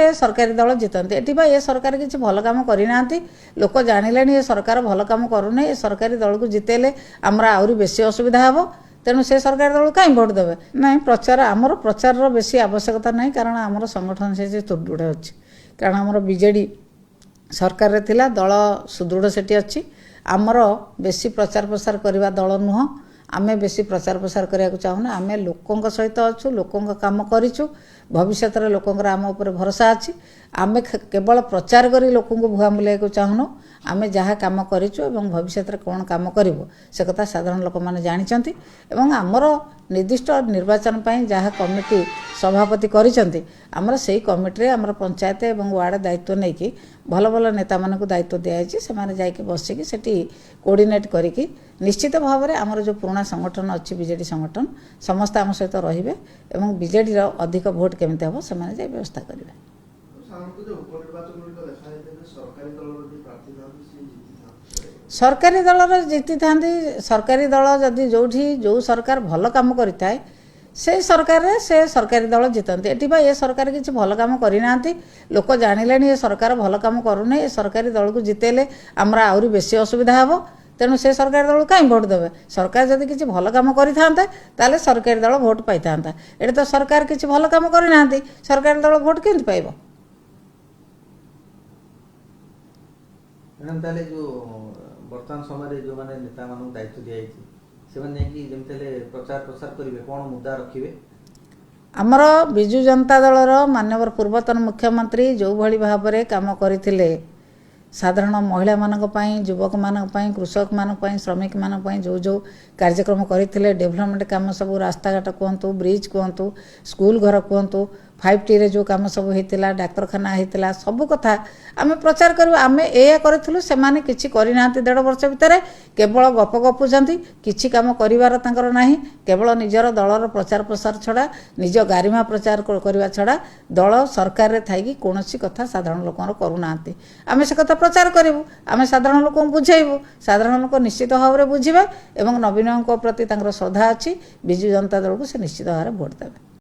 से सरकारी दल जितती एटी ये सरकार किसी भल कम करना लोक जानिले ये सरकार भल कम करूना ये सरकारी दल को जितेले आमर आहरी बेसी असुविधा हे तेणु से सरकारी दल कहीं भोट देवे ना प्रचार आमर प्रचार बेसी आवश्यकता ना कारण आमर संगठन से सुदृढ़ अच्छी कारण आमर बीजेडी सरकार थिला दल सुदृढ़ सेठी अच्छी आमर बेसी प्रचार प्रसार करवा दल नुह आमे बेसी प्रचार प्रसार करने चाहूना आम लोकों सहित अच्छु लोकों काम करूँ भविष्य में लोकंर आम उपर भरोसा अच्छी आम केवल प्रचार कर लोक भुआ बुलाई चाहूनु आम जहाँ कम करूँ भविष्य में कौन कम करूँ से कथा साधारण लोक मैंने जानते आमर निर्दिष्ट निर्वाचन पर जहाँ कमिटी सभापति करमर से कमिटी आमर पंचायत और वार्ड दायित्व नहीं कि भल भल नेता मान दायित्व दिखाई से जाकि बसिकी से कोऑर्डिनेट करी निश्चित भाव में आमर जो पुराना संगठन अच्छी बीजेडी संगठन समस्त आम सहित रे और बीजेडी अधिक भोट केमी हम से व्यवस्था करेंगे। सरकारी दल जीति था सरकारी दल जदि जो सरकार भल कम करें से सरकारी दल जितती एटी ये सरकार किसी भल कम करना लोक जानिले ये सरकार भल कम करूना ये सरकारी दल को जितेले आमर आहरी बेसी असुविधा हे तेणु से सरकारी दल कहीं भोट देवे सरकार जदि किसी भल कम करें सरकारी दल भोट पाई था ये तो सरकार किसी भल कम करना सरकारी दल भोट केमती पाइब। जो वर्तमान समय जो माने नेता मान दायित्व दिखाई प्रचार प्रसार करेंगे कौन मुद्दा रखिए आमर विजु जनता दलर माननीय पूर्वतन मुख्यमंत्री जो भली भाव में काम करथिले साधारण महिला मानक पई युवक मानक पई कृषक मानक पई श्रमिक मानक पई जो कार्यक्रम करथिले डेवलपमेंट काम सब रास्ता घाट कहतु ब्रिज कहतु स्कूल घर कहतु 5T रे जो काम सब होता डाक्तरखाना होता सब कथा आम प्रचार करूँ आम या करूँ से किसी करना 1.5 वर्ष भितर केवल गप गपुंट किसी कम कर ना केवल निजर दलर प्रचार प्रसार छड़ा निज गारिमा प्रचार करने छड़ा दल सरकार थी कौन कथा साधारण लोक करूना आम से कथा प्रचार करूँ आम साधारण लोक बुझेबू साधारण लोक निश्चित भाव में बुझे और नवीन प्रति श्रद्धा अच्छी विजु जनता दल को से निश्चित भाव में भोट देवे।